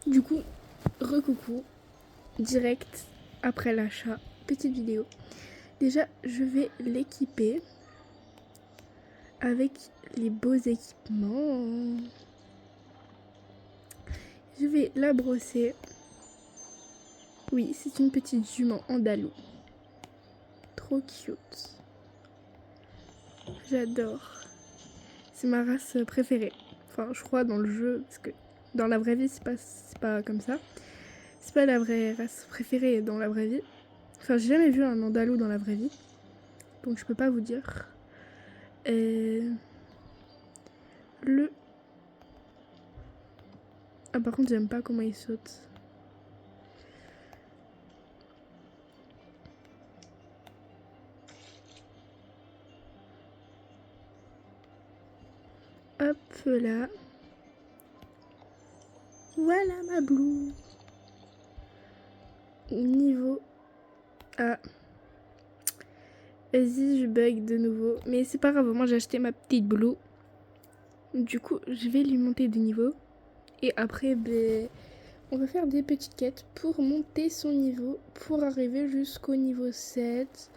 Du coup, recoucou, direct après l'achat, petite vidéo. Déjà, je vais l'équiper avec les beaux équipements. Je vais la brosser. Oui, c'est une petite jument andalou. Trop cute. J'adore. C'est ma race préférée. Enfin, je crois dans le jeu, parce que dans la vraie vie, c'est pas comme ça. C'est pas la vraie race préférée dans la vraie vie. Enfin, j'ai jamais vu un andalou dans la vraie vie. Donc je peux pas vous dire. Le... Ah par contre j'aime pas comment il saute. Hop là. Voilà ma blouse. Niveau A. Vas-y, je bug de nouveau. Mais c'est pas grave, moi j'ai acheté ma petite blouse. Du coup, je vais lui monter de niveau. Et après, on va faire des petites quêtes pour monter son niveau. Pour arriver jusqu'au niveau 7.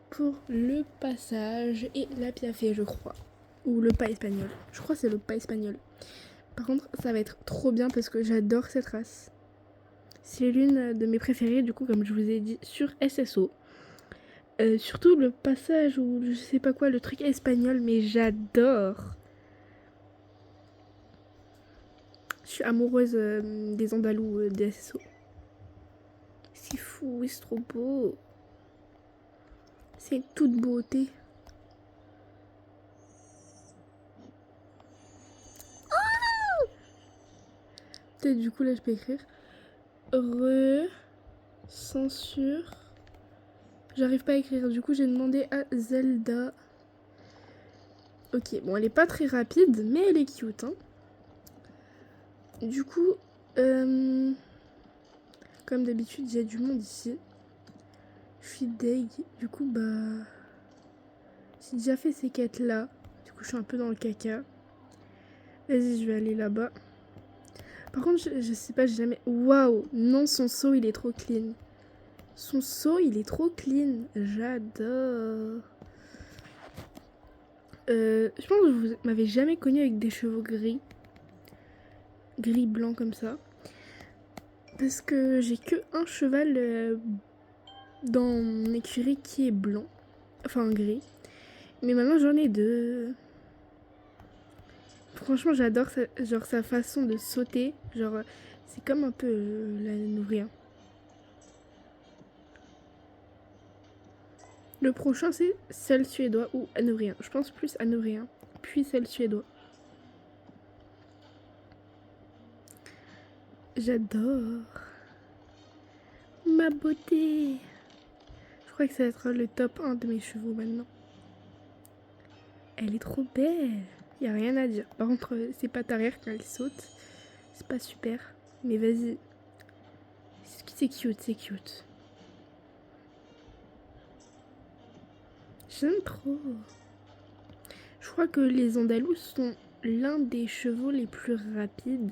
Pour le passage et la piafé, je crois. Ou le pas espagnol. Je crois que c'est le pas espagnol. Par contre, ça va être trop bien parce que j'adore cette race. C'est l'une de mes préférées, du coup, comme je vous ai dit, sur SSO. Surtout le passage ou je sais pas quoi, le truc espagnol, mais j'adore. Je suis amoureuse des Andalous des SSO. C'est fou, c'est trop beau. C'est toute beauté. Peut-être du coup là je peux écrire censure. J'arrive pas à écrire, du coup j'ai demandé à Zelda. Ok, bon elle est pas très rapide, mais elle est cute, hein. Du coup, comme d'habitude, il y a du monde ici. Je suis deg. Du coup, j'ai déjà fait ces quêtes-là. Du coup, je suis un peu dans le caca. Vas-y, je vais aller là-bas. Par contre, je sais pas, j'ai jamais... Waouh! Non, son saut, il est trop clean. Son saut, il est trop clean. J'adore. Je pense que vous m'avez jamais connu avec des cheveux gris. Gris-blanc comme ça. Parce que j'ai que un cheval dans mon écurie qui est blanc. Enfin, gris. Mais maintenant, j'en ai deux. Franchement, j'adore sa façon de sauter. Genre, c'est comme un peu la nourrir. Le prochain, c'est seul suédois ou anourien. Je pense plus anourien, puis seul suédois. J'adore. Ma beauté. Je crois que ça va être le top 1 de mes chevaux maintenant. Elle est trop belle. Y a rien à dire. Par contre, ses pattes arrière quand elle saute, c'est pas super. Mais vas-y. C'est cute, c'est cute. J'aime trop. Je crois que les Andalous sont l'un des chevaux les plus rapides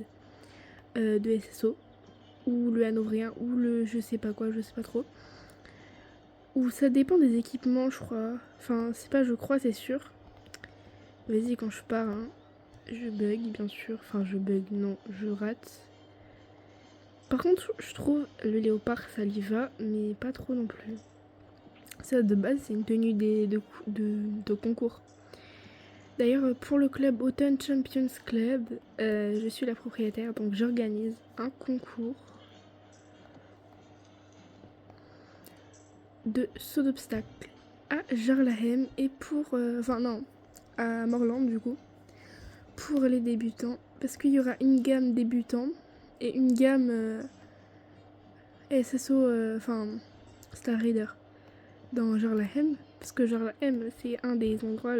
de SSO. Ou le Hanovrien, ou le je sais pas quoi, je sais pas trop. Ou ça dépend des équipements, je crois. Enfin, c'est pas je crois, c'est sûr. Vas-y, quand je pars, hein, je bug, bien sûr. Enfin, je bug, non, je rate. Par contre, je trouve le léopard, ça lui va, mais pas trop non plus. Ça, de base, c'est une tenue de concours. D'ailleurs, pour le club Autumn Champions Club, je suis la propriétaire, donc j'organise un concours de saut d'obstacle à Jarlahem et pour... Enfin non, à Morland du coup, pour les débutants. Parce qu'il y aura une gamme débutant et une gamme SSO, enfin Star Raider dans Jarlahem. Parce que Jarlahem, c'est un des endroits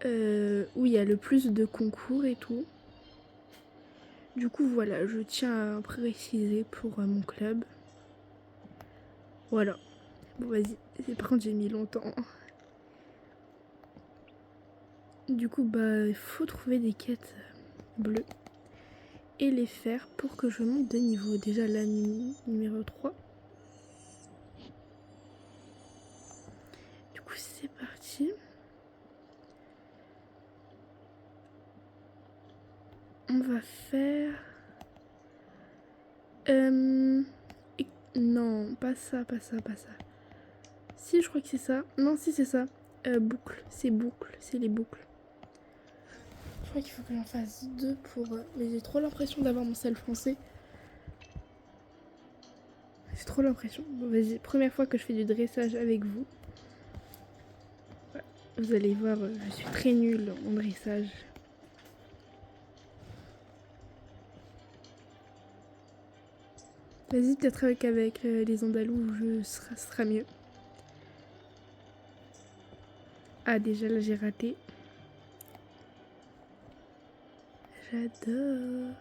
où il y a le plus de concours et tout. Du coup, voilà, je tiens à préciser pour mon club. Voilà. Bon, vas-y. Par contre, j'ai mis longtemps. Du coup, il faut trouver des quêtes bleues. et les faire pour que je monte de niveau. Déjà la numéro 3. Du coup c'est parti. On va faire... Non, pas ça. Si, je crois que c'est ça. Non, si, c'est ça. Boucle, c'est les boucles. Je crois qu'il faut que j'en fasse 2 pour... Mais j'ai trop l'impression d'avoir mon sel français. J'ai trop l'impression. Bon, vas-y, première fois que je fais du dressage avec vous. Vous allez voir, je suis très nulle en dressage. Vas-y, peut-être avec les Andalous, ce sera mieux. Ah, déjà là, j'ai raté. J'adore.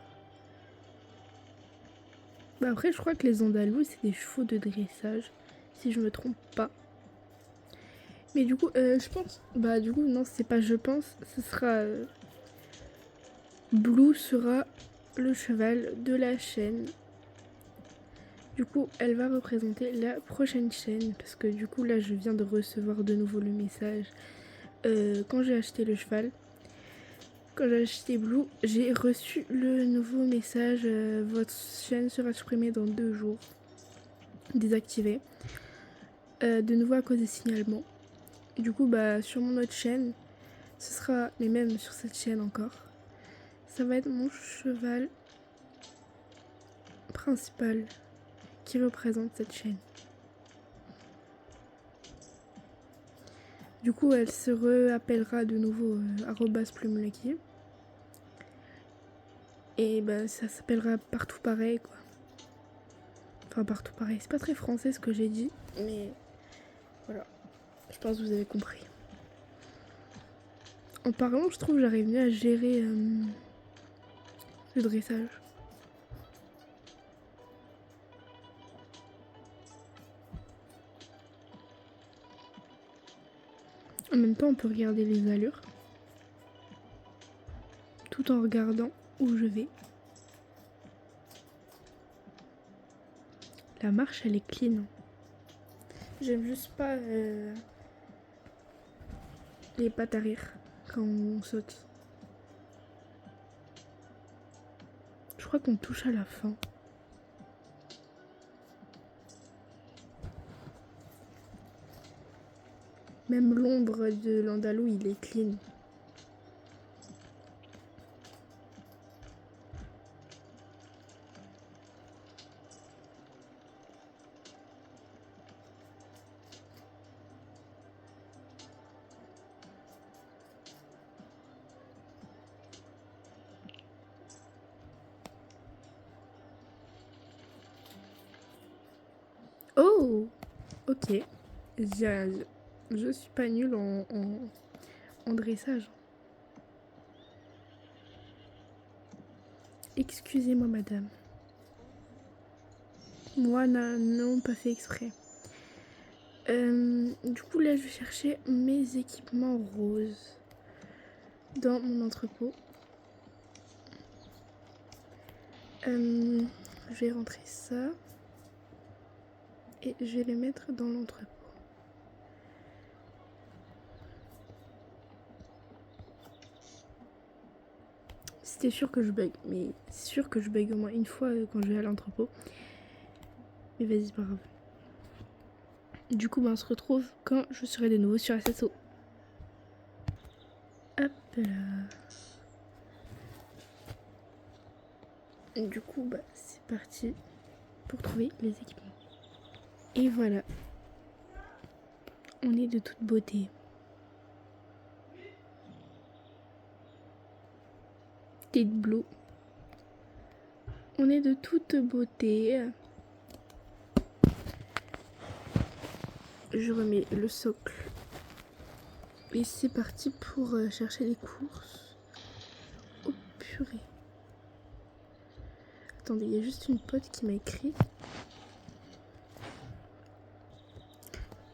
Bah après, je crois que les Andalous, c'est des chevaux de dressage, si je me trompe pas. Mais du coup, je pense... Bah du coup, non, c'est pas je pense, ce sera... Blue sera le cheval de la chaîne. Du coup, elle va représenter la prochaine chaîne, parce que du coup, là, je viens de recevoir de nouveau le message. Quand j'ai acheté le cheval, quand j'ai acheté Blue, j'ai reçu le nouveau message. Votre chaîne sera supprimée dans 2 jours. Désactivée. De nouveau à cause des signalements. Du coup, bah, sur mon autre chaîne, ce sera, mais même sur cette chaîne encore, ça va être mon cheval principal qui représente cette chaîne. Du coup, elle se réappellera de nouveau @plumelucky. Et bah, ça s'appellera partout pareil, quoi. Enfin, partout pareil. C'est pas très français ce que j'ai dit, mais voilà. Je pense que vous avez compris. En parlant, je trouve que j'arrive mieux à gérer le dressage. En même temps, on peut regarder les allures. Tout en regardant où je vais. La marche, elle est clean. J'aime juste pas les pattes arrière quand on saute. Je crois qu'on touche à la fin. Même l'ombre de l'Andalou, il est clean. Oh, ok. Je suis pas nulle en dressage. Excusez-moi, madame. Moi, non, pas fait exprès. Du coup, là, je vais chercher mes équipements roses dans mon entrepôt. Je vais rentrer ça et je vais les mettre dans l'entrepôt. C'était sûr que je bug, mais c'est sûr que je bug au moins une fois quand je vais à l'entrepôt. Mais vas-y, pas grave. Du coup, on se retrouve quand je serai de nouveau sur SSO. Hop là. Du coup, bah, c'est parti pour trouver les équipements. Et voilà. On est de toute beauté. Petite Blue. On est de toute beauté. Je remets le socle. Et c'est parti pour chercher les courses. Oh purée. Attendez, il y a juste une pote qui m'a écrit.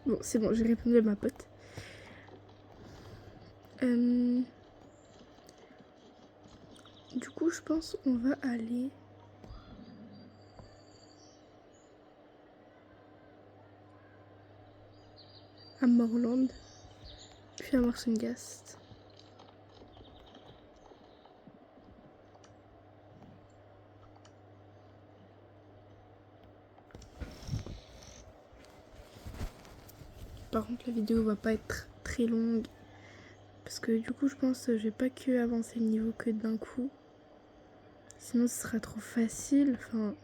Bon, c'est bon, j'ai répondu à ma pote. Du coup, je pense qu'on va aller à Morland, puis à Morsengast. Par contre, la vidéo va pas être très longue. Parce que du coup, je pense que je vais pas que avancer le niveau que d'un coup. Sinon, ce sera trop facile. Enfin,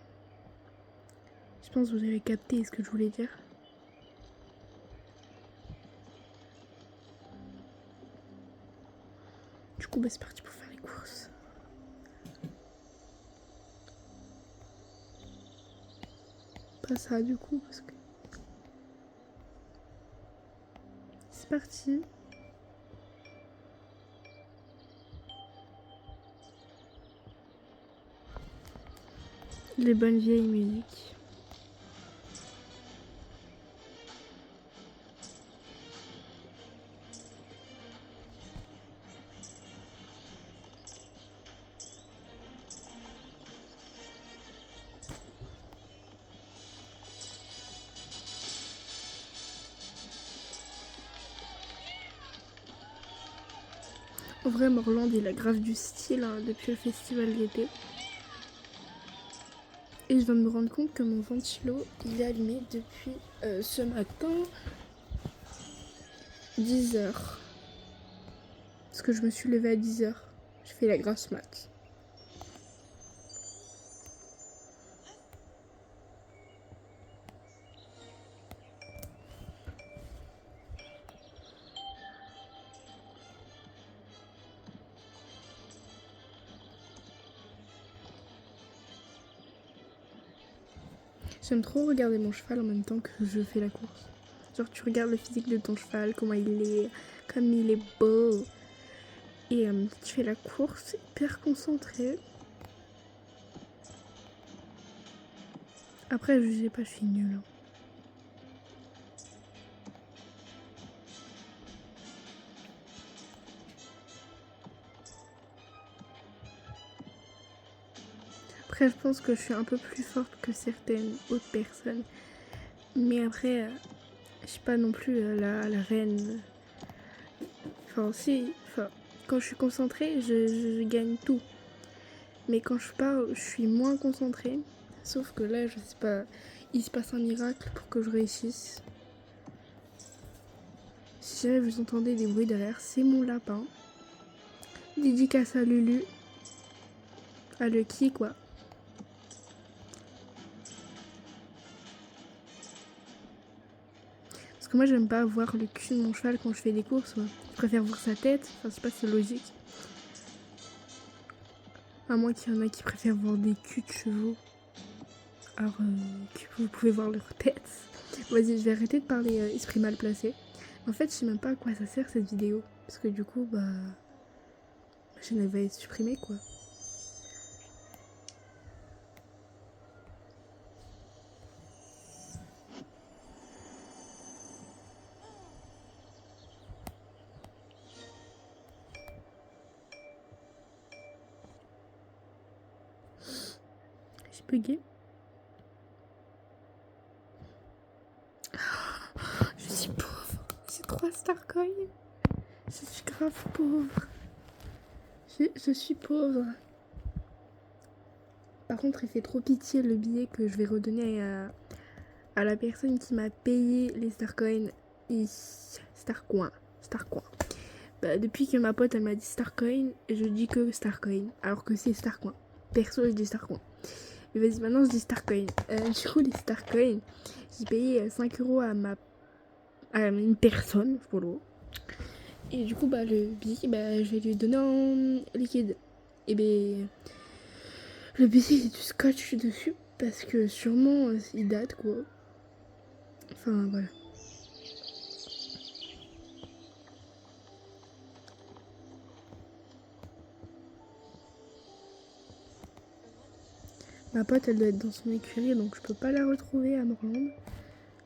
je pense que vous avez capté ce que je voulais dire. Du coup, bah, c'est parti pour faire les courses. Pas ça, du coup, parce que... C'est parti. Les bonnes vieilles musiques. En vrai, Morland, il a grave du style hein, depuis le festival d'été. Et je viens de me rendre compte que mon ventilo, il est allumé depuis ce matin 10h. Parce que je me suis levée à 10h. J'ai fait la grasse mat. J'aime trop regarder mon cheval en même temps que je fais la course. Genre tu regardes le physique de ton cheval, comment il est, comme il est beau. Et tu fais la course hyper concentrée. Après, je sais pas, je suis nulle. Après, je pense que je suis un peu plus forte que certaines autres personnes. Mais après, je suis pas non plus la reine. Enfin, si, enfin, quand je suis concentrée, je gagne tout. Mais quand je parle, je suis moins concentrée. Sauf que là, je sais pas, il se passe un miracle pour que je réussisse. Si jamais vous entendez des bruits derrière, c'est mon lapin. Dédicace à Lulu. À Lucky, quoi. Parce que moi, j'aime pas voir le cul de mon cheval quand je fais des courses. Ouais. Je préfère voir sa tête. Enfin, je sais pas si c'est logique. À moins qu'il y en a qui préfèrent voir des culs de chevaux. Alors que vous pouvez voir leur tête. Vas-y, je vais arrêter de parler esprit mal placé. En fait, je sais même pas à quoi ça sert cette vidéo. Parce que du coup, bah... ma chaîne, elle va être supprimée, quoi. J'ai bugué. Je suis pauvre. J'ai 3 Starcoin. Je suis grave pauvre. Je suis pauvre. Par contre, il fait trop pitié le billet que je vais redonner à la personne qui m'a payé les Starcoins. Starcoin. Bah, depuis que ma pote elle m'a dit Starcoin, je dis que Starcoin. Alors que c'est Starcoin. Perso, je dis Starcoin. Mais vas-y, maintenant je dis Starcoin. Du coup, les Starcoin, j'ai payé 5 euros à une personne, follow. Et du coup, bah, le billet, bah, je vais lui donner en liquide. Et ben, le billet, il y a du scotch dessus. Parce que sûrement, il date, quoi. Enfin, voilà. Ma pote, elle doit être dans son écurie, donc je peux pas la retrouver à Morland.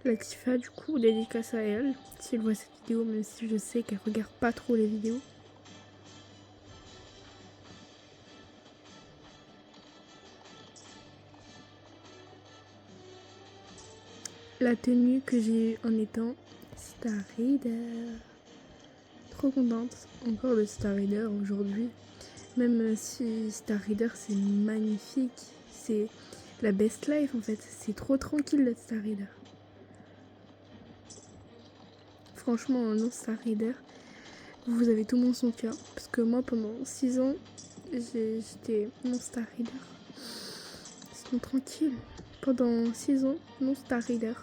Latifa, du coup, dédicace à elle, si elle voit cette vidéo, même si je sais qu'elle regarde pas trop les vidéos. la tenue que j'ai eue en étant Star Reader. Trop contente encore de Star Reader aujourd'hui. Même si Star Reader c'est magnifique, c'est la best life en fait. C'est trop tranquille d'être Star Reader. Franchement, non Star Reader, vous avez tout mon soutien. Parce que moi pendant 6 ans, j'étais non Star Reader. Ils sont tranquilles. Pendant 6 ans, non Star Reader.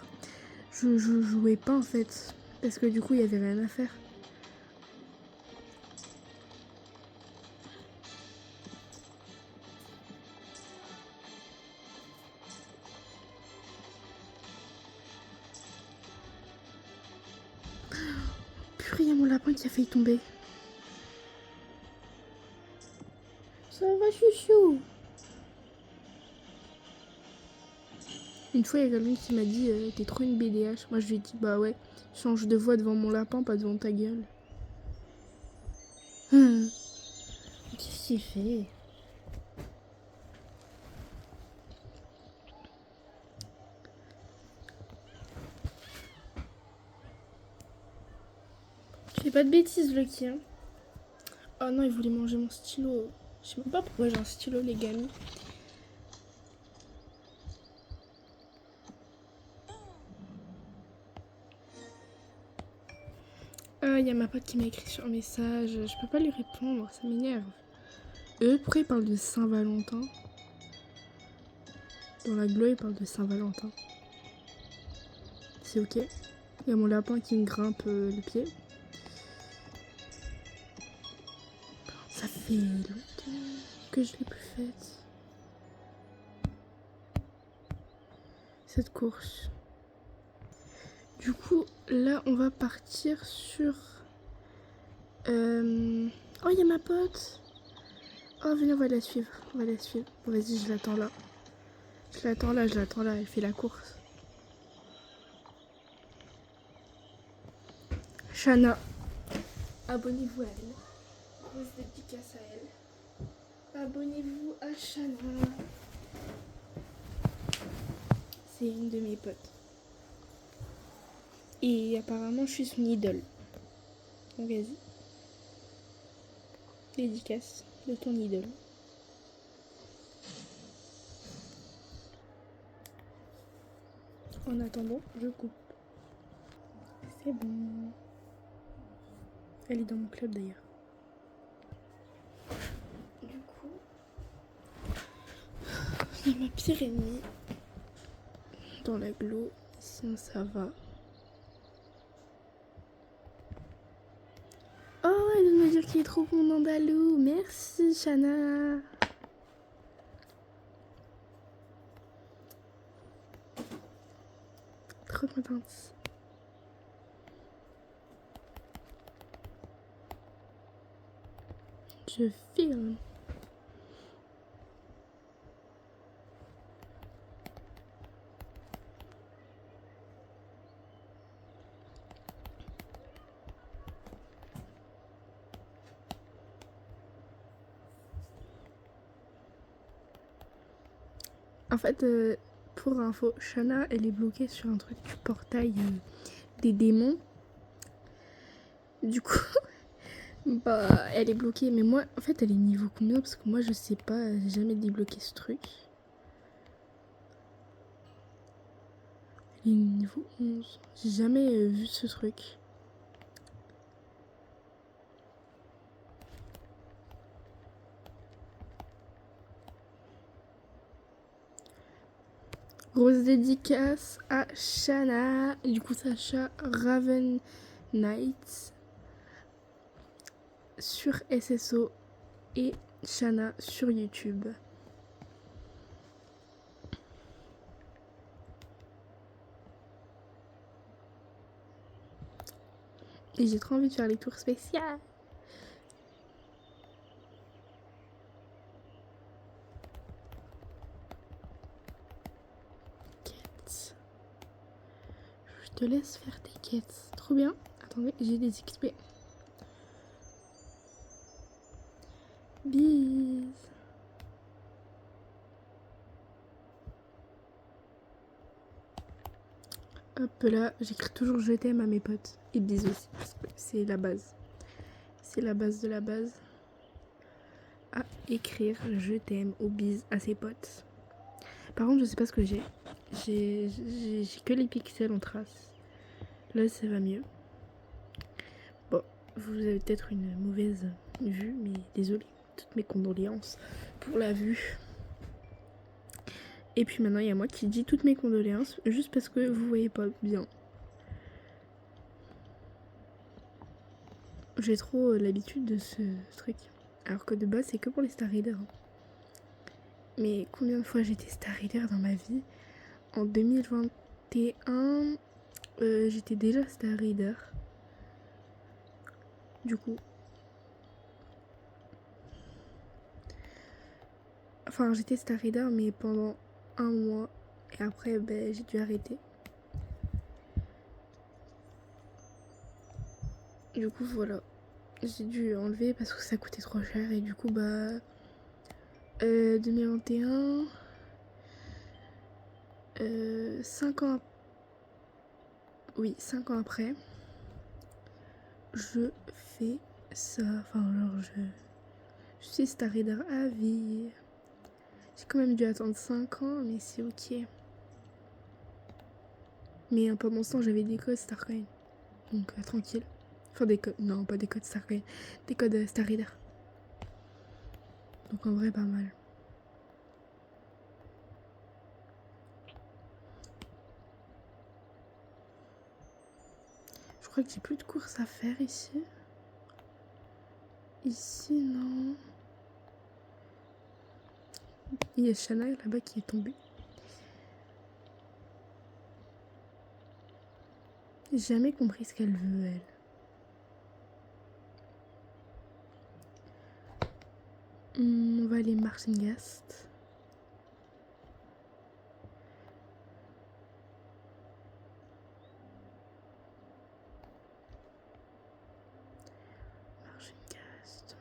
Je jouais pas en fait. Parce que du coup, il y avait rien à faire. Purée, il y a mon lapin qui a failli tomber. Ça va, chouchou. Une fois, il y a quelqu'un qui m'a dit t'es trop une BDH. Moi, je lui ai dit bah ouais, change de voix devant mon lapin, pas devant ta gueule. Qu'est-ce qu'il fait? Je fais pas de bêtises, Lucky. Hein. Oh non, il voulait manger mon stylo. Je sais même pas pourquoi j'ai un stylo, les gars. Il y a ma pote qui m'a écrit sur un message. Je peux pas lui répondre, ça m'énerve. Eux, pourquoi ils parlent de Saint-Valentin? Dans la glow, ils parlent de Saint-Valentin. C'est ok. Il y a mon lapin qui me grimpe le pied. Ça fait longtemps que je l'ai plus faite. Cette course. Du coup, là, on va partir sur... Oh, il y a ma pote. Oh, venez, on va la suivre. On va la suivre. Bon, vas-y, je l'attends là. Je l'attends là. Elle fait la course. Shana. Abonnez-vous à elle. Grosse dédicace à elle. Abonnez-vous à Shana. C'est une de mes potes. Et apparemment, je suis son idole. Donc, vas-y. Dédicace de ton idole. En attendant, je coupe. C'est bon. Elle est dans mon club d'ailleurs. Du coup, il y a ma pire ennemie dans la glow. Sinon, ça va. Oh, elle vient de me dire qu'il est trop bon andalou. Merci, Shana. Trop contente. Je filme. En fait, pour info, Shana, elle est bloquée sur un truc du portail des démons. Du coup, bah, elle est bloquée. Mais moi, en fait, elle est niveau combien? Parce que moi, je sais pas, j'ai jamais débloqué ce truc. Elle est niveau 11. J'ai jamais vu ce truc. Grosse dédicace à Shana. Et du coup, Sacha Raven Knight sur SSO et Shana sur YouTube. Et j'ai trop envie de faire les tours spéciales. Quêtes. Je te laisse faire tes quêtes. Trop bien. Attendez, j'ai des XP. Bise. Hop là, j'écris toujours je t'aime à mes potes. Ils me disent aussi, parce que c'est la base. C'est la base de la base. À écrire je t'aime ou bise à ses potes. Par contre, je sais pas ce que j'ai. J'ai que les pixels en trace. Là, ça va mieux. Bon, vous avez peut-être une mauvaise vue, mais désolé. Toutes mes condoléances pour la vue. Et puis maintenant, il y a moi qui dis toutes mes condoléances juste parce que vous voyez pas bien. J'ai trop l'habitude de ce truc. Alors que de base, c'est que pour les Star Readers. Mais combien de fois j'ai été Star Reader dans ma vie? En 2021, j'étais déjà Star Reader. Du coup. Enfin, j'étais Star Reader, mais pendant un mois. Et après, j'ai dû arrêter. Du coup, voilà. J'ai dû enlever parce que ça coûtait trop cher. Et du coup, 2021... 5 ans... Oui, 5 ans après, je fais ça. Enfin, genre, je suis Star Reader à vie. J'ai quand même dû attendre 5 ans, mais c'est ok. Mais pendant ce temps, j'avais des codes Star quand même. Donc, tranquille. Enfin, des codes. Non, pas des codes Star quand même. Des codes Star Reader. Donc, en vrai, pas mal. Je crois que j'ai plus de courses à faire ici. Ici, non. Il y a Shana là-bas qui est tombée. J'ai jamais compris ce qu'elle veut, elle. On va aller Marchingast. Marchingast.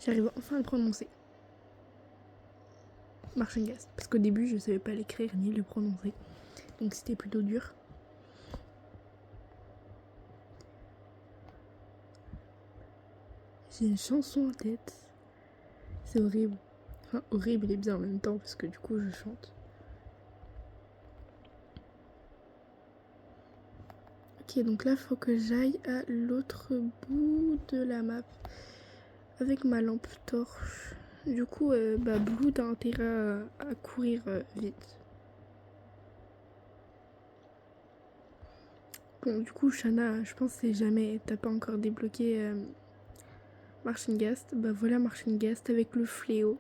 J'arrive enfin à le prononcer. Marchingast. Parce qu'au début, je savais pas l'écrire ni le prononcer. Donc c'était plutôt dur. J'ai une chanson en tête. C'est horrible. Enfin, horrible et bien en même temps, parce que du coup, je chante. Ok, donc là, faut que j'aille à l'autre bout de la map. Avec ma lampe torche. Du coup, Blue, t'as intérêt à courir vite. Bon, du coup, Shana, je pense que c'est jamais. T'as pas encore débloqué Marchingast. Bah voilà Marchingast avec le fléau.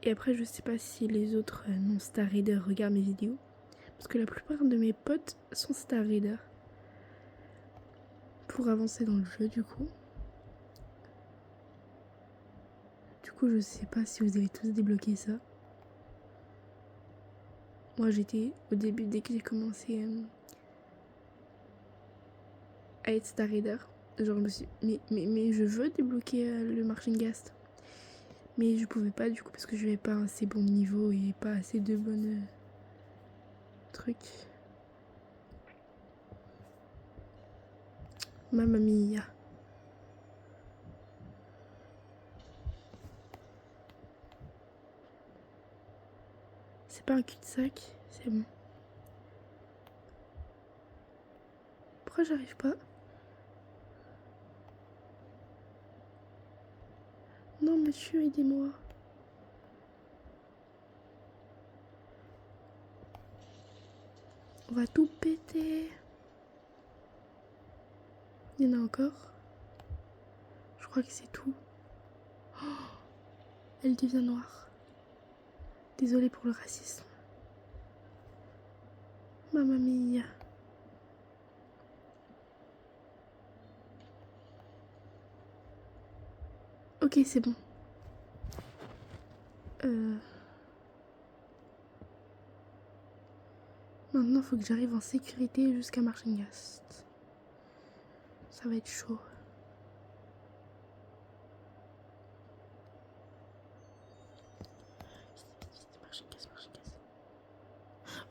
Et après, je sais pas si les autres non-Star Readers regardent mes vidéos. Parce que la plupart de mes potes sont Star Readers. Pour avancer dans le jeu, du coup. Du coup, je sais pas si vous avez tous débloqué ça. Moi, j'étais au début, dès que j'ai commencé à être Star Reader. Genre, je me suis dit, mais je veux débloquer le Marchingast. Mais je pouvais pas, du coup, parce que je n'avais pas assez bon niveau et pas assez de bonnes trucs. Mamma mia. C'est pas un cul-de-sac, c'est bon. Pourquoi j'arrive pas? Non, monsieur, aidez-moi. On va tout péter. Il y en a encore? Je crois que c'est tout. Oh, elle devient noire. Désolée pour le racisme. Mamma mia. Ok, c'est bon. Maintenant, faut que j'arrive en sécurité jusqu'à Marchingast. Ça va être chaud.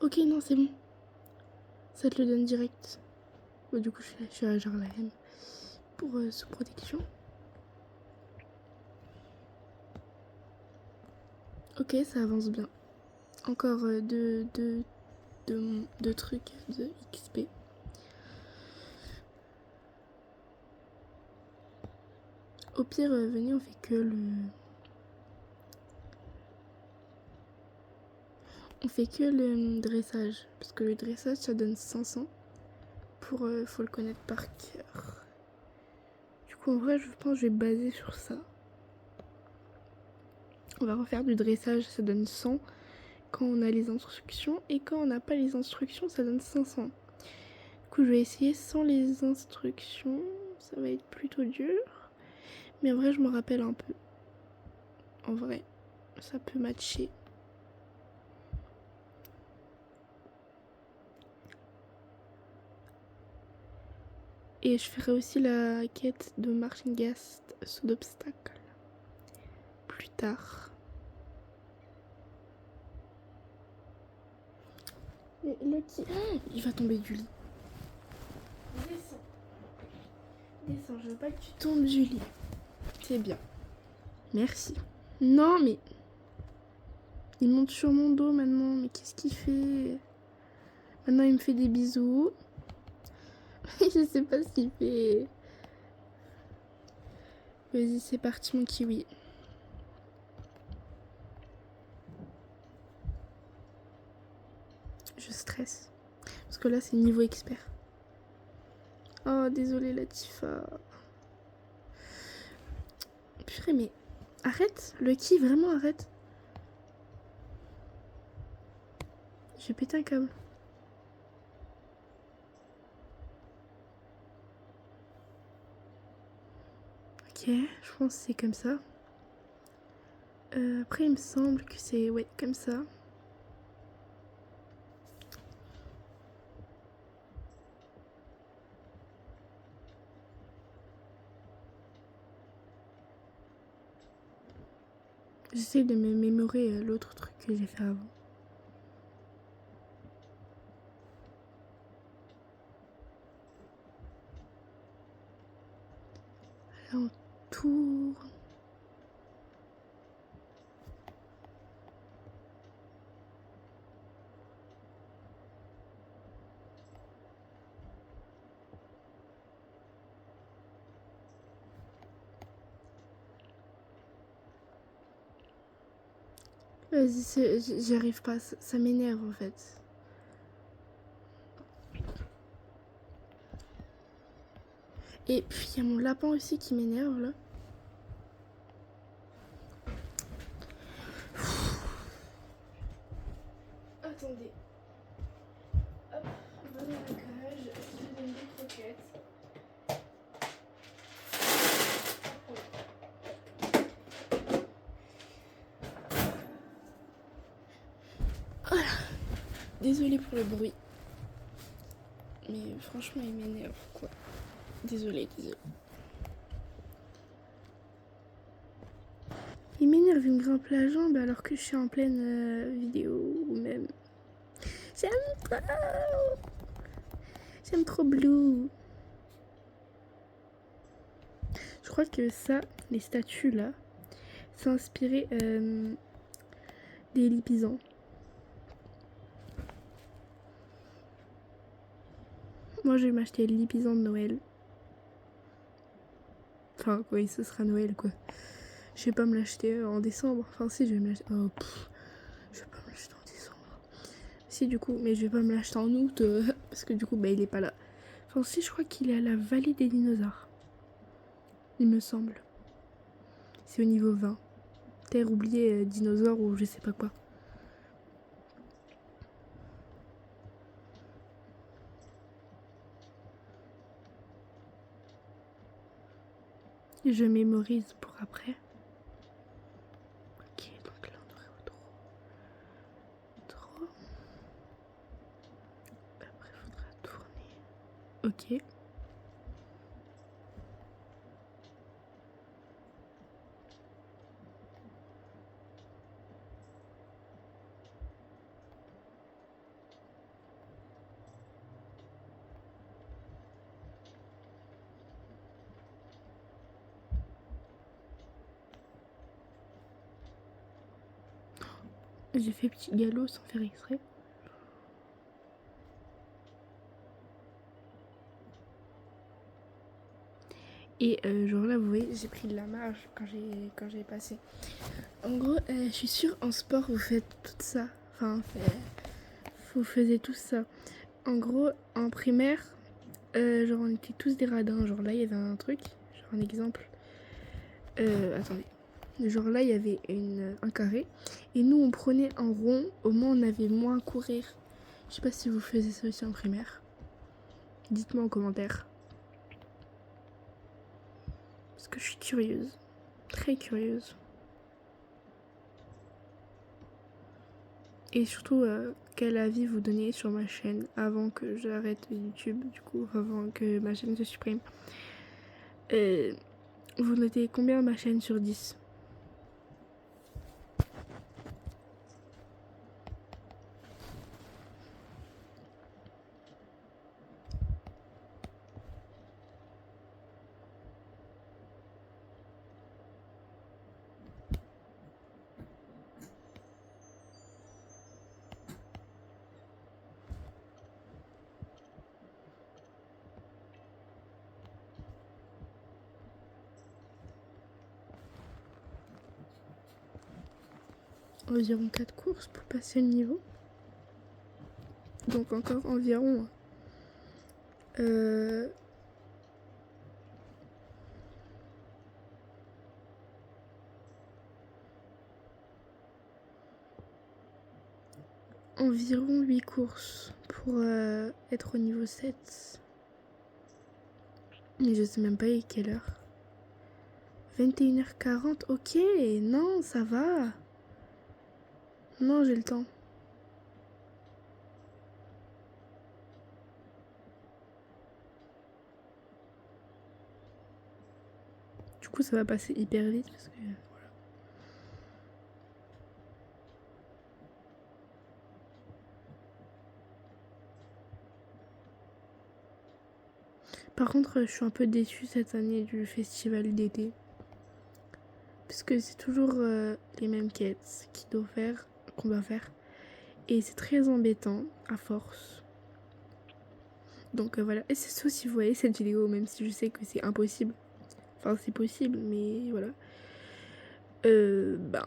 Ok, non, c'est bon. Ça te le donne direct. Bon, du coup, je suis à genre la M pour sous protection. Ok, ça avance bien. Encore deux trucs de XP. Au pire, venez, on fait que le... On fait que le dressage. Parce que le dressage, ça donne 500. Pour... faut le connaître par cœur. Du coup, en vrai, je pense que je vais baser sur ça. On va refaire du dressage, ça donne 100 quand on a les instructions. Et quand on n'a pas les instructions, ça donne 500. Du coup, je vais essayer sans les instructions. Ça va être plutôt dur. Mais en vrai, je me rappelle un peu. En vrai, ça peut matcher. Et je ferai aussi la quête de Marchingast sous d'obstacles. Plus tard. Mais Lucky... il va tomber du lit. Descends. Descends, je veux pas que tu tombes du lit. C'est bien. Merci. Non, mais... il monte sur mon dos maintenant. Mais qu'est-ce qu'il fait? Maintenant, il me fait des bisous. Je sais pas ce qu'il fait. Vas-y, c'est parti, mon kiwi. Je stresse. Parce que là, c'est niveau expert. Oh, désolé, Latifa. Purée, mais... arrête, Lucky, vraiment arrête. J'ai pété un câble. Ok, je pense que c'est comme ça. Après, il me semble que c'est... ouais, comme ça. J'essaie de me mémorer l'autre truc que j'ai fait avant. Là, on tourne. Vas-y, j'y arrive pas. Ça m'énerve, en fait. Et puis, il y a mon lapin aussi qui m'énerve, là. Attendez. Hop, va dans la cage. Je te donne des croquettes. Voilà. Désolée pour le bruit. Mais franchement, il m'énerve, quoi. Désolée. Il m'énerve, il me grimpe la jambe alors que je suis en pleine vidéo ou même... J'aime trop. J'aime trop Blue. Je crois que ça, les statues là, c'est inspiré des lipisans. Moi, je vais m'acheter le lipisan de Noël. Enfin, oui, ce sera Noël, quoi. Je vais pas me l'acheter en décembre. Enfin, si, je vais me l'acheter... oh, je vais pas me l'acheter en décembre. Si, du coup, mais je vais pas me l'acheter en août, parce que du coup, bah, il est pas là. Enfin, si, je crois qu'il est à la vallée des dinosaures. Il me semble. C'est au niveau 20. Terre oubliée, dinosaure ou je sais pas quoi. Je mémorise pour après. Ok, donc là on aurait trop. Après il faudra tourner. Ok. J'ai fait petit galop sans faire exprès. Et genre là, vous voyez, j'ai pris de la marge quand j'ai passé. En gros, je suis sûre, en sport, vous faites tout ça. Enfin, vous faisiez tout ça. En gros, en primaire, genre on était tous des radins. Genre là, il y avait un truc, genre un exemple. Attendez. Genre là, il y avait un carré. Et nous, on prenait un rond. Au moins, on avait moins à courir. Je sais pas si vous faisiez ça aussi en primaire. Dites-moi en commentaire. Parce que je suis curieuse. Très curieuse. Et surtout, quel avis vous donnez sur ma chaîne avant que j'arrête YouTube, du coup, avant que ma chaîne se supprime. Vous notez combien ma chaîne sur 10? Environ 4 courses pour passer le niveau. Donc encore environ environ 8 courses pour être au niveau 7. Mais je sais même pas à quelle heure. 21h40, ok, non, ça va. Non, j'ai le temps. Du coup, ça va passer hyper vite parce que voilà. Par contre, je suis un peu déçue cette année du festival d'été. Parce que c'est toujours les mêmes quêtes qu'on doit faire. Et c'est très embêtant, à force. Donc voilà. Et c'est ça si vous voyez cette vidéo, même si je sais que c'est impossible. Enfin, c'est possible, mais voilà. Ben...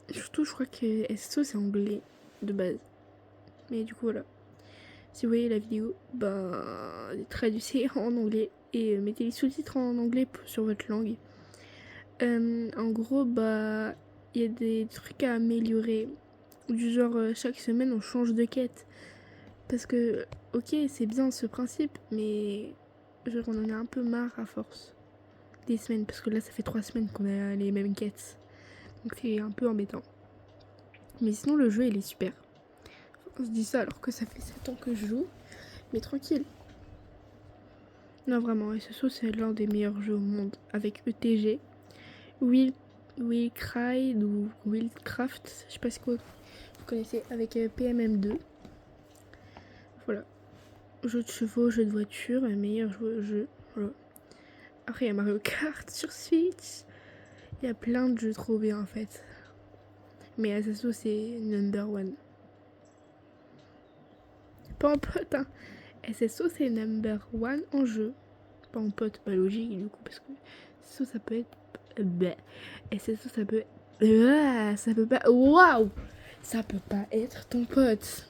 Surtout, je crois que SSO, c'est anglais, de base. Mais du coup, voilà. Si vous voyez la vidéo, ben... traduisez en anglais. Et mettez les sous-titres en anglais sur votre langue. En gros, bah... il y a des trucs à améliorer. Du genre, chaque semaine, on change de quête. Parce que, ok, c'est bien ce principe, mais genre on en a un peu marre à force des semaines. Parce que là, ça fait 3 semaines qu'on a les mêmes quêtes. Donc c'est un peu embêtant. Mais sinon, le jeu, il est super. On se dit ça alors que ça fait 7 ans que je joue. Mais tranquille. Non, vraiment, SSO, c'est l'un des meilleurs jeux au monde. Avec ETG, Willcride ou Willcraft, je sais pas si vous connaissez, avec PMM2. Voilà. Jeu de chevaux, jeu de voiture, meilleur jeu. Voilà. Après, il y a Mario Kart sur Switch. Il y a plein de jeux trop bien en fait. Mais SSO, c'est number one. Pas en pote, hein. SSO, c'est number one en jeu. Pas en pote, pas logique du coup, parce que SSO, ça peut être. SSO, ça peut. Ça peut pas. Waouh! Ça peut pas être ton pote.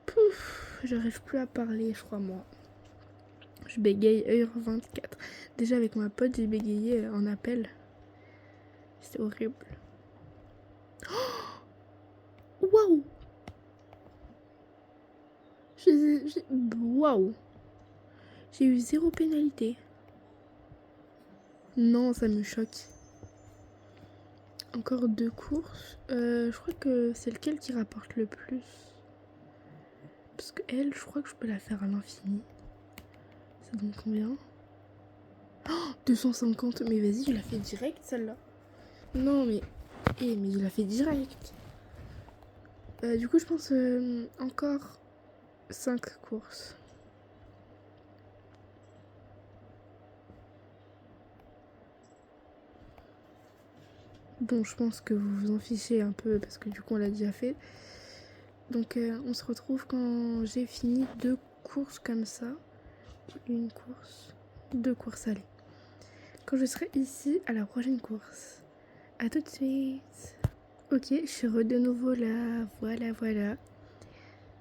Pouf, j'arrive plus à parler, je crois, moi. Je bégaye heure 24. Déjà, avec ma pote, j'ai bégayé en appel. C'était horrible. Waouh! Waouh! J'ai eu 0 pénalité. Non, ça me choque. Encore 2 courses. Je crois que c'est lequel qui rapporte le plus. Parce que elle, je crois que je peux la faire à l'infini. Ça donne combien? 250. Mais vas-y, je la fais direct celle-là. Non, mais. Mais je la fais direct. Du coup, je pense encore 5 courses. Bon, je pense que vous vous en fichez un peu parce que du coup on l'a déjà fait. Donc on se retrouve quand j'ai fini 2 courses comme ça. Une course, 2 courses, allez. Quand je serai ici à la prochaine course. À tout de suite. Ok, je suis de nouveau là. Voilà.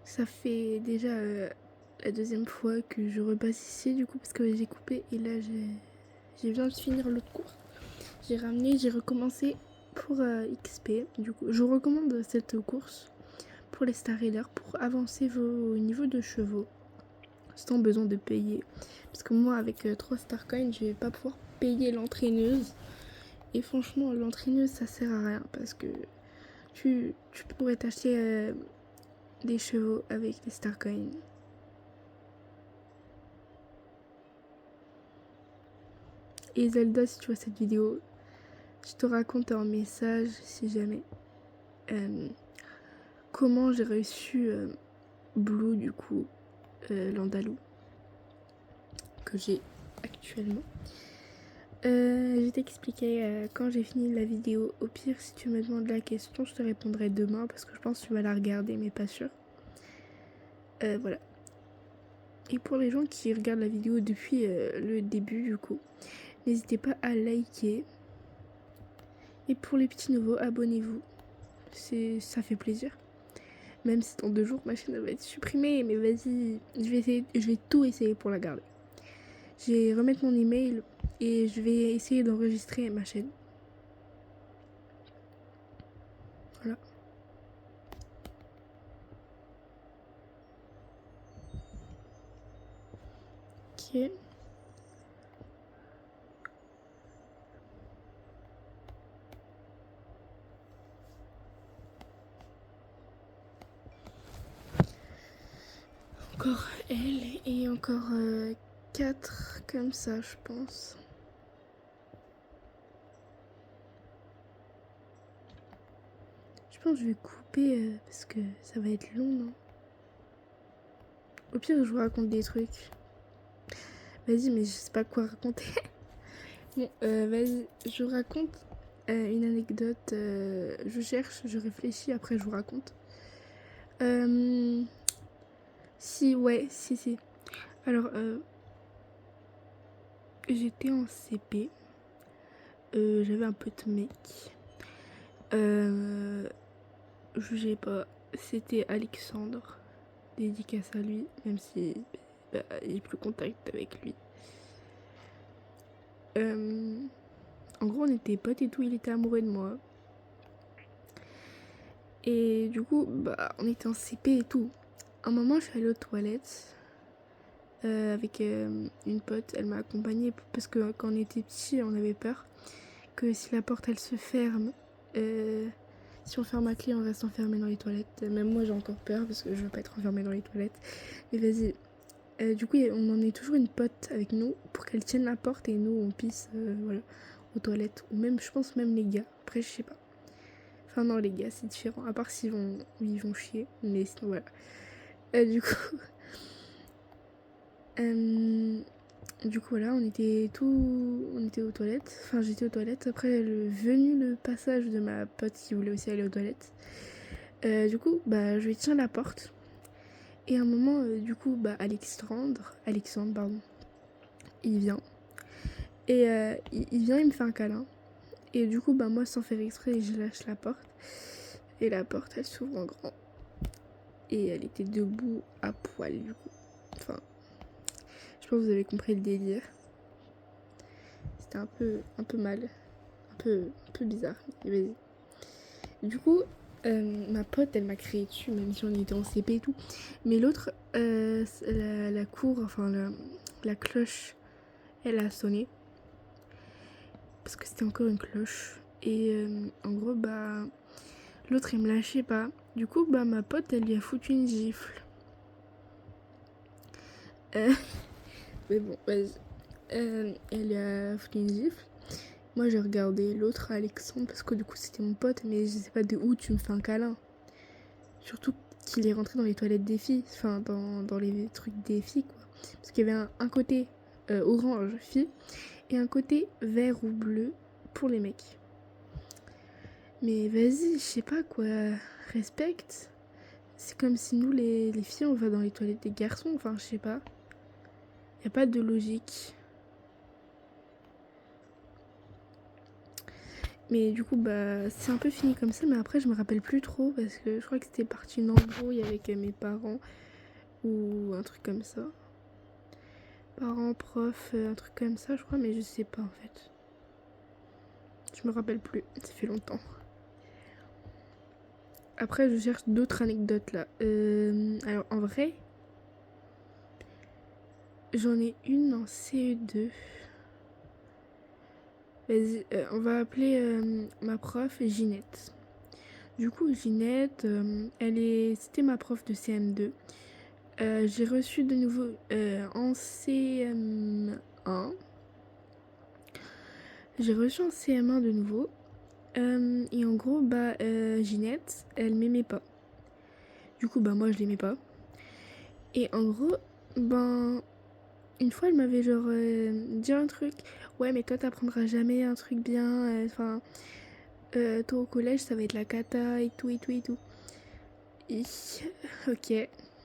Ça fait déjà la deuxième fois que je repasse ici du coup parce que j'ai coupé et là j'ai besoin de finir l'autre course. J'ai ramené, j'ai recommencé pour XP. Du coup, je recommande cette course pour les Star Raiders pour avancer vos niveaux de chevaux sans besoin de payer. Parce que moi, avec 3 Star Coins, je vais pas pouvoir payer l'entraîneuse. Et franchement, l'entraîneuse, ça sert à rien parce que tu pourrais t'acheter des chevaux avec les Star Coins. Et Zelda, si tu vois cette vidéo, je te raconte en message, si jamais, comment j'ai reçu Blue, du coup, l'Andalou, que j'ai actuellement. Je vais t'expliquer quand j'ai fini la vidéo. Au pire, si tu me demandes la question, je te répondrai demain parce que je pense que tu vas la regarder, mais pas sûr. Voilà. Et pour les gens qui regardent la vidéo depuis le début, du coup, n'hésitez pas à liker. Et pour les petits nouveaux, abonnez-vous. Ça fait plaisir. Même si dans 2 jours, ma chaîne va être supprimée. Mais vas-y, je vais tout essayer pour la garder. Je vais remettre mon email et je vais essayer d'enregistrer ma chaîne. Voilà. Ok. Encore elle et encore 4 comme ça, je pense. Je pense que je vais couper parce que ça va être long, non? Au pire, je vous raconte des trucs. Vas-y, mais je sais pas quoi raconter. Bon, vas-y, je vous raconte une anecdote. Je cherche, je réfléchis, après je vous raconte. Si. Alors, j'étais en CP. J'avais un pote mec. Jugez pas, c'était Alexandre. Dédicace à lui, même si j'ai plus contact avec lui. En gros, on était potes et tout, il était amoureux de moi. Et du coup, on était en CP et tout. Un moment, je suis allée aux toilettes avec une pote. Elle m'a accompagnée parce que quand on était petits, on avait peur que si la porte elle se ferme, si on ferme à clé, on reste enfermé dans les toilettes. Même moi, j'ai encore peur parce que je veux pas être enfermée dans les toilettes. Mais vas-y. Du coup, on en est toujours une pote avec nous pour qu'elle tienne la porte et nous on pisse voilà, aux toilettes. Ou même, je pense même les gars. Après, je sais pas. Enfin, non, les gars, c'est différent. À part s'ils vont chier. Mais sinon, voilà. Du coup. Du coup, voilà, on était aux toilettes. Enfin, j'étais aux toilettes. Après, venu le passage de ma pote qui voulait aussi aller aux toilettes. Du coup, je lui tiens la porte. Et à un moment, du coup, Alexandre, pardon, il vient. Et il vient, il me fait un câlin. Et du coup, moi, sans faire exprès, je lâche la porte. Et la porte, elle s'ouvre en grand. Et elle était debout à poil, du coup. Enfin, je pense que vous avez compris le délire. C'était un peu mal. Un peu bizarre. Et vas-y. Du coup, ma pote, elle m'a crié dessus, même si on était en CP et tout. Mais l'autre, la cour, enfin, la cloche, elle a sonné. Parce que c'était encore une cloche. Et en gros, l'autre, il me lâchait pas. Du coup, ma pote, elle lui a foutu une gifle. Mais bon, vas-y. Elle lui a foutu une gifle. Moi, j'ai regardé l'autre, Alexandre, parce que du coup, c'était mon pote. Mais je sais pas de où tu me fais un câlin. Surtout qu'il est rentré dans les toilettes des filles. Enfin, dans les trucs des filles, quoi. Parce qu'il y avait un côté orange, fille, et un côté vert ou bleu pour les mecs. Mais vas-y, je sais pas quoi, respecte. C'est comme si nous, les filles, on va dans les toilettes des garçons, enfin, je sais pas. Y a pas de logique. Mais du coup, bah, c'est un peu fini comme ça, mais après, je me rappelle plus trop parce que je crois que c'était parti une embrouille avec mes parents ou un truc comme ça. Parents, profs, un truc comme ça, je crois, mais je sais pas en fait. Je me rappelle plus, ça fait longtemps. Après, je cherche d'autres anecdotes là. Alors, en vrai, j'en ai une en CE2. Vas-y, on va appeler ma prof Ginette. Du coup, Ginette, c'était ma prof de CM2. J'ai reçu de nouveau en CM1. J'ai reçu en CM1 de nouveau. Et en gros, bah, Ginette, elle m'aimait pas. Du coup, bah, moi, je l'aimais pas. Et en gros, ben, une fois, elle m'avait genre dit un truc. Ouais, mais toi, t'apprendras jamais un truc bien. Enfin, toi, au collège, ça va être la cata et tout, et tout, et tout. Ok,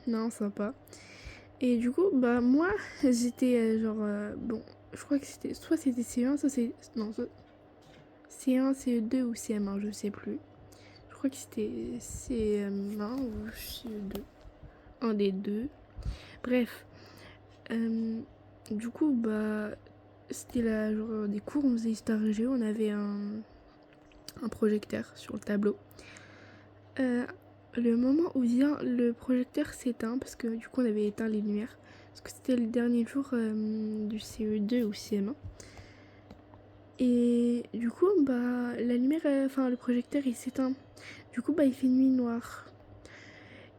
non, sympa. Et du coup, bah, moi, j'étais bon, je crois que soit c'était C1, soit c'est. Non, soit C1, CE2 ou CM1, je sais plus. Je crois que c'était CM1 ou CE2. Un des deux. Bref. Du coup, bah, c'était là, genre, des cours, on faisait Histoire Géo, on avait un projecteur sur le tableau. Le moment où vient le projecteur s'éteint, parce que du coup, on avait éteint les lumières, parce que c'était le dernier jour du CE2 ou CM1. Et du coup, bah, la lumière, le projecteur, il s'éteint. Du coup, bah, il fait nuit noire.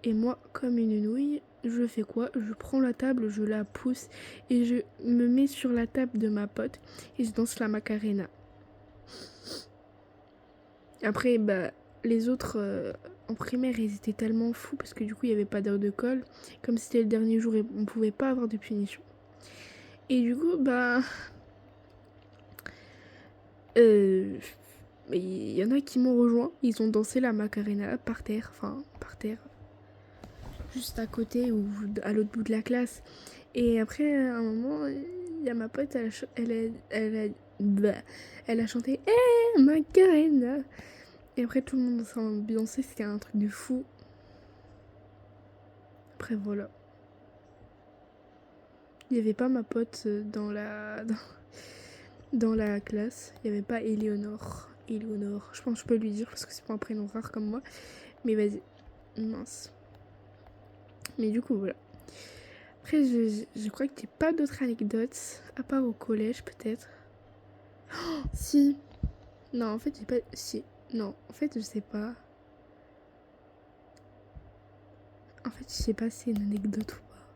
Et moi, comme une nouille, je fais quoi? Je prends la table, je la pousse et je me mets sur la table de ma pote et je danse la Macarena. Après, bah, les autres en primaire, ils étaient tellement fous parce que du coup, il n'y avait pas d'heure de colle. Comme c'était le dernier jour, et on pouvait pas avoir de punition. Et du coup, bah, il y en a qui m'ont rejoint. Ils ont dansé la Macarena par terre, juste à côté ou à l'autre bout de la classe. Et après, à un moment, il y a ma pote, elle a chanté hey, Macarena. Et après, tout le monde s'est ambiancé, c'était un truc de fou. Après, voilà. Il n'y avait pas ma pote dans la classe. Il n'y avait pas Éléonore. Je pense que je peux lui dire parce que c'est pas un prénom rare comme moi. Mais vas-y. Mince. Mais du coup, voilà. Après, je crois que j'ai pas d'autres anecdotes. À part au collège, peut-être. Oh, si. Non, en fait, j'ai pas. Si. Non, en fait, je sais pas. En fait, je sais pas si c'est une anecdote ou pas.